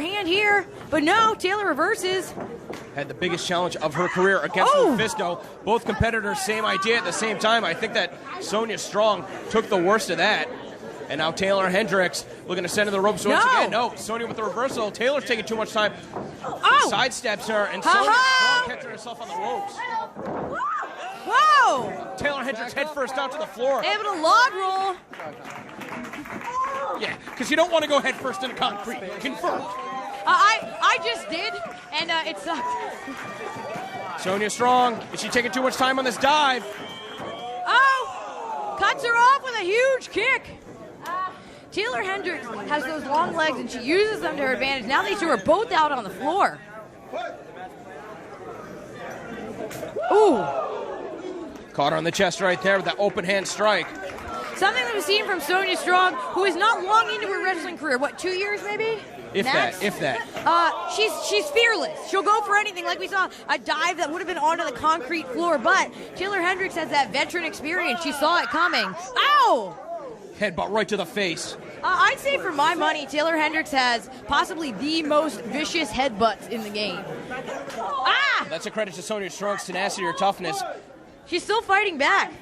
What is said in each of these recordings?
hand here, but no, Taeler reverses. Had the biggest challenge of her career against Mephisto. Both competitors, same idea at the same time. I think that Sonya Strong took the worst of that. And now Taeler Hendrix looking to send to the ropes once again. No, Sonya with the reversal. Taylor's taking too much time. Sidesteps her, and Sonya Strong catching herself on the ropes. Whoa! Taeler Hendrix head first down to the floor. Able to log roll. Yeah, because you don't want to go head first into concrete. Confirmed. I just did, and it sucked. Sonya Strong, is she taking too much time on this dive? Oh! Cuts her off with a huge kick. Taeler Hendrix has those long legs, and she uses them to her advantage. Now these two are both out on the floor. Ooh. Caught her on the chest right there with that open hand strike. Something that we've seen from Sonya Strong, who is not long into her wrestling career. What, 2 years maybe? If that. She's fearless. She'll go for anything. Like we saw a dive that would have been onto the concrete floor, but Taeler Hendrix has that veteran experience. She saw it coming. Ow! Headbutt right to the face. I'd say for my money, Taeler Hendrix has possibly the most vicious headbutts in the game. Ah! That's a credit to Sonya Strong's tenacity or toughness. She's still fighting back.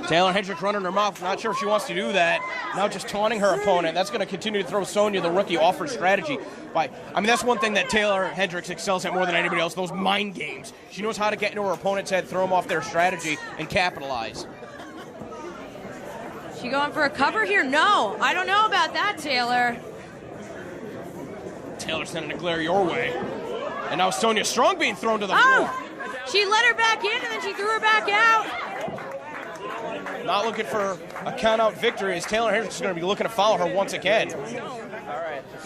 Taeler Hendrix running her mouth. Not sure if she wants to do that. Now just taunting her opponent. That's going to continue to throw Sonya, the rookie, off her strategy. That's one thing that Taeler Hendrix excels at more than anybody else, those mind games. She knows how to get into her opponent's head, throw them off their strategy, and capitalize. She going for a cover here? No. I don't know about that, Taeler. Taeler sending a glare your way. And now Sonya Strong being thrown to the floor. She let her back in, and then she threw her back out. Not looking for a count-out victory, as Taeler Hendrix is going to be looking to follow her once again.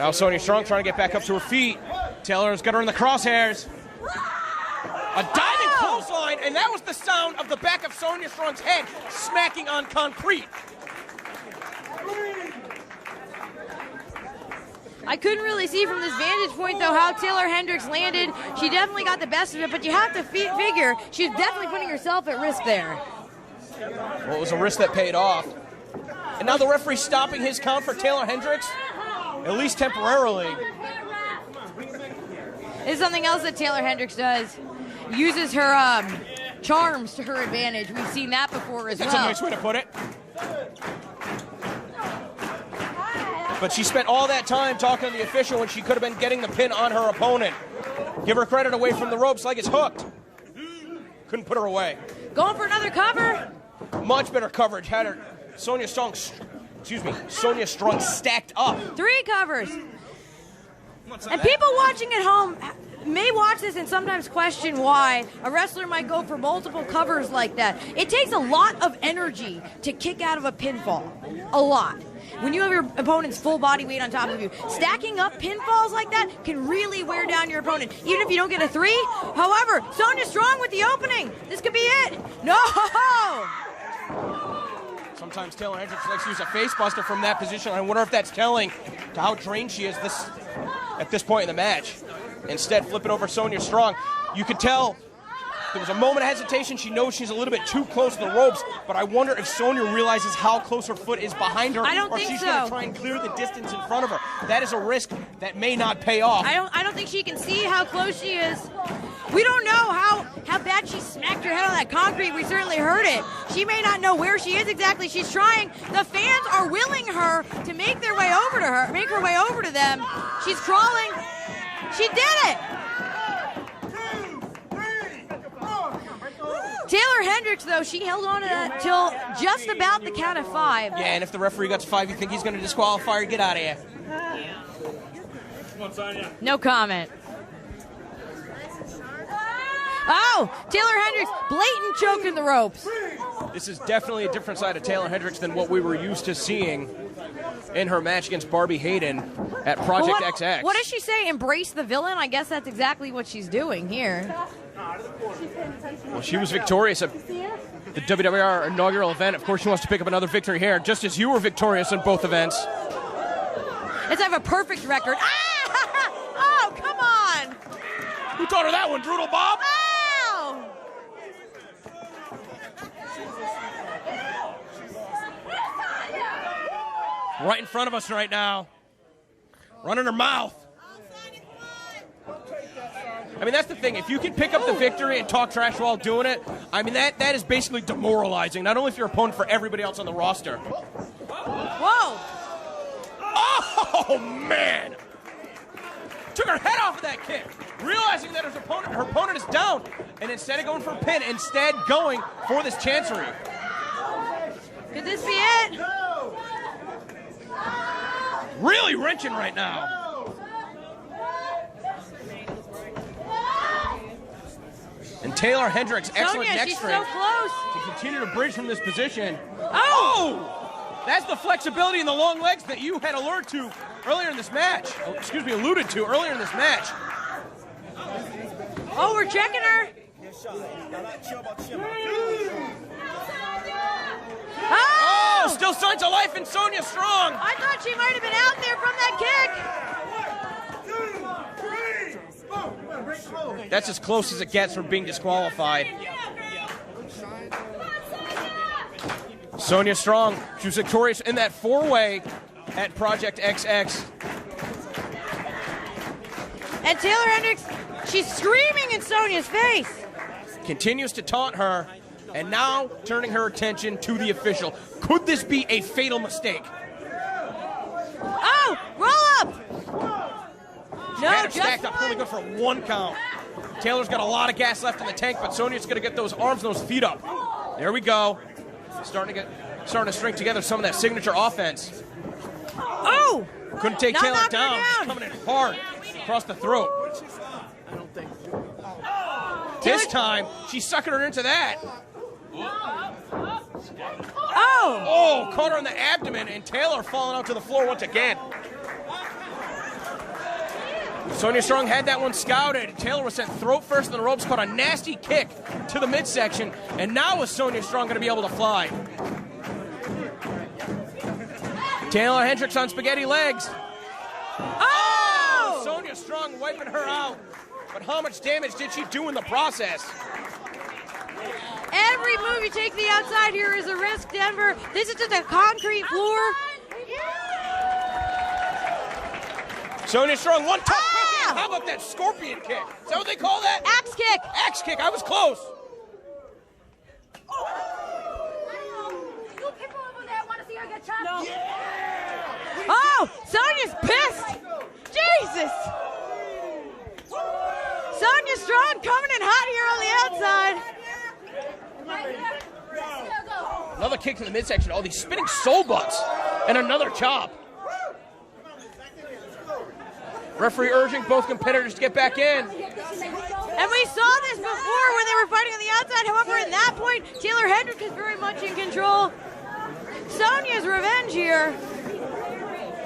Now Sonya Strong trying to get back up to her feet. Taylor's got her in the crosshairs. A diving clothesline, and that was the sound of the back of Sonya Strong's head smacking on concrete. I couldn't really see from this vantage point, though, how Taeler Hendrix landed. She definitely got the best of it, but you have to figure she's definitely putting herself at risk there. Well, it was a risk that paid off. And now the referee's stopping his count for Taeler Hendrix, at least temporarily. This is something else that Taeler Hendrix does. Uses her charms to her advantage. We've seen that before as well. That's a nice way to put it. But she spent all that time talking to the official when she could have been getting the pin on her opponent. Give her credit away from the ropes like it's hooked. Couldn't put her away. Going for another cover. Much better coverage. Had her Sonya Strong stacked up. 3 covers. And people watching at home may watch this and sometimes question why a wrestler might go for multiple covers like that. It takes a lot of energy to kick out of a pinfall. A lot. When you have your opponent's full body weight on top of you, stacking up pinfalls like that can really wear down your opponent, even if you don't get a 3. However, Sonya Strong with the opening. This could be it. No! Sometimes Taeler Hendrix likes to use a face buster from that position. I wonder if that's telling to how drained she is at this point in the match. Instead, flip it over Sonya Strong. You could tell there was a moment of hesitation. She knows she's a little bit too close to the ropes, but I wonder if Sonya realizes how close her foot is behind her, or she's going to try and clear the distance in front of her. That is a risk that may not pay off. I don't think she can see how close she is. We don't know how bad she smacked her head on that concrete. We certainly heard it. She may not know where she is exactly. She's trying. The fans are willing her to make her way over to them. She's crawling. She did it. Taeler Hendrix, though, she held on to that till just about the count of 5. Yeah, and if the referee got to 5, you think he's going to disqualify her? Get out of here. No comment. Oh, Taeler Hendrix, blatant choke in the ropes. This is definitely a different side of Taeler Hendrix than what we were used to seeing in her match against Barbie Hayden at Project XX. What does she say? Embrace the villain? I guess that's exactly what she's doing here. Well, she was victorious at the WWR inaugural event. Of course, she wants to pick up another victory here, just as you were victorious in both events. Let's have a perfect record. Ah! Oh, come on! Who taught her that one, Brutal Bob? Ow! right in front of us right now. Running her mouth. I mean, that's the thing. If you can pick up the victory and talk trash while doing it, I mean, that is basically demoralizing, not only for your opponent, for everybody else on the roster. Whoa! Oh, man! Took her head off of that kick, realizing that her opponent is down, and instead of going for a pin, instead going for this chancery. Could this be it? Really wrenching right now. And Taeler Hendrix, excellent Sonya, neck she's strength so close. to continue to bridge from this position. Oh! That's the flexibility in the long legs that you had alluded to earlier in this match. Oh, we're checking her. Oh, still signs of life in Sonya Strong. I thought she might have been out there from that kick. That's as close as it gets from being disqualified. Sonya Strong, she was victorious in that four-way at Project XX. And Taeler Hendrix, she's screaming in Sonya's face. Continues to taunt her, and now turning her attention to the official. Could this be a fatal mistake? Oh, roll up. No, Had him just stacked up really good for one count. Taylor's got a lot of gas left in the tank, but Sonya's going to get those arms and those feet up. There we go. Starting to string together some of that signature offense. Oh! Couldn't take Not Taeler knocking her down. She's coming in hard across the throat. This time, she's sucking her into that. Oh! Oh, caught her in the abdomen, and Taeler falling out to the floor once again. Sonya Strong had that one scouted. Taeler was sent throat first in the ropes, caught a nasty kick to the midsection, and now is Sonya Strong going to be able to fly? Taeler Hendrix on spaghetti legs. Oh! Sonya Strong wiping her out. But how much damage did she do in the process? Every move you take to the outside here is a risk, Denver. This is just a concrete floor. Sonya Strong, one touch. How about that scorpion kick? Is that what they call that? Axe kick. Axe kick. I was close. No. Oh, Sonya's pissed. Jesus. Sonya Strong coming in hot here on the outside. Another kick to the midsection. Oh, these spinning soul butts. And another chop. Referee urging both competitors to get back in. And we saw this before when they were fighting on the outside. However, at that point, Taeler Hendrix is very much in control. Sonya's revenge here.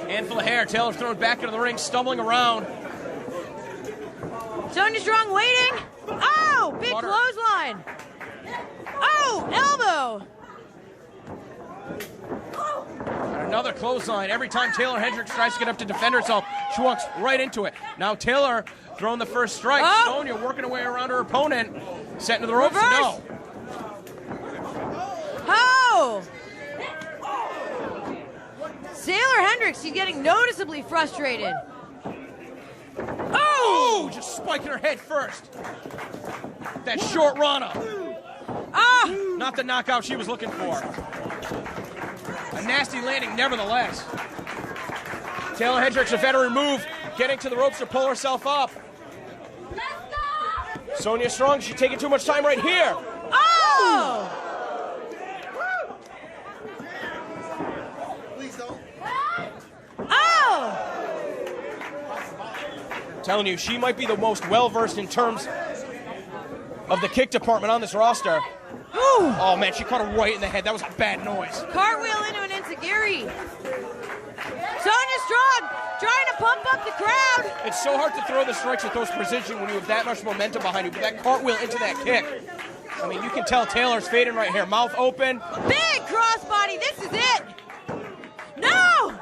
Handful of hair. Taylor's thrown back into the ring, stumbling around. Sonya Strong waiting. Oh, big clothesline. Oh, elbow. And another clothesline. Every time Taeler Hendrix tries to get up to defend herself, she walks right into it. Now Taeler throwing the first strike. Oh. Sonya working her way around her opponent. Set into the ropes. Reverse. No. Oh. Taeler Hendrix, she's getting noticeably frustrated. Oh, just spiking her head first. That short Rana. Ah. Not the knockout she was looking for. A nasty landing nevertheless. Taeler Hendrix, a veteran move, getting to the ropes to pull herself up. Sonya Strong, she's taking too much time right here. Oh! Oh! I'm telling you, she might be the most well-versed in terms of the kick department on this roster. Ooh. Oh, man, she caught her right in the head. That was a bad noise. Cartwheel into an enziguri. Sonya Strong trying to pump up the crowd. It's so hard to throw the strikes with those precision when you have that much momentum behind you, but that cartwheel into that kick. I mean, you can tell Taylor's fading right here. Mouth open. Big crossbody. This is it. No!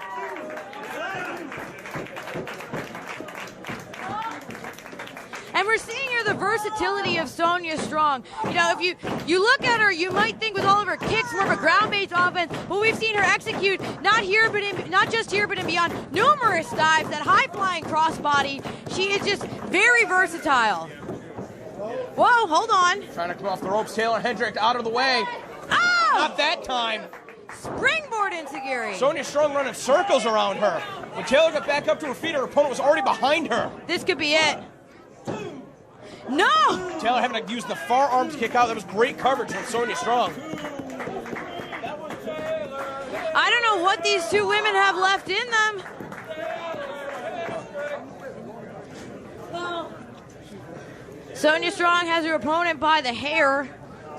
And we're seeing here the the versatility of Sonya Strong. You know, if you look at her, you might think with all of her kicks, more of a ground-based offense, but we've seen her execute not just here, but in beyond, numerous dives, that high-flying crossbody. She is just very versatile. Whoa, hold on. Trying to come off the ropes. Taeler Hendrix out of the way. Oh! Not that time. Springboard enziguri. Sonya Strong running circles around her. When Taeler got back up to her feet, her opponent was already behind her. This could be it. No! Taeler having to use the far arm to kick out. That was great coverage from Sonya Strong. I don't know what these two women have left in them. Sonya Strong has her opponent by the hair.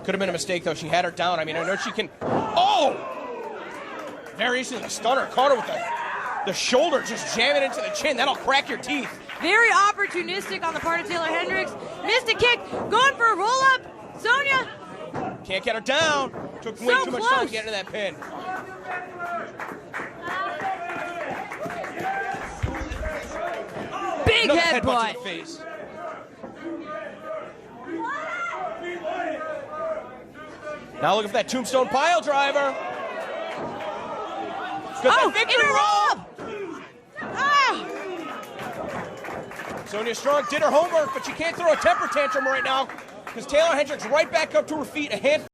Could have been a mistake, though. She had her down. I mean, I know she can... Oh! Variation of the stunner. Caught her with the shoulder, just jam it into the chin. That'll crack your teeth. Very opportunistic on the part of Taeler Hendrix. Missed a kick. Going for a roll-up. Sonya. Can't get her down. Took way too much time to get into that pin. Big headbutt headbutt. to the face. Now look at that tombstone pile driver. Oh, interrupt! Ah! Sonya Strong did her homework, but she can't throw a temper tantrum right now because Taeler Hendrix right back up to her feet, a handful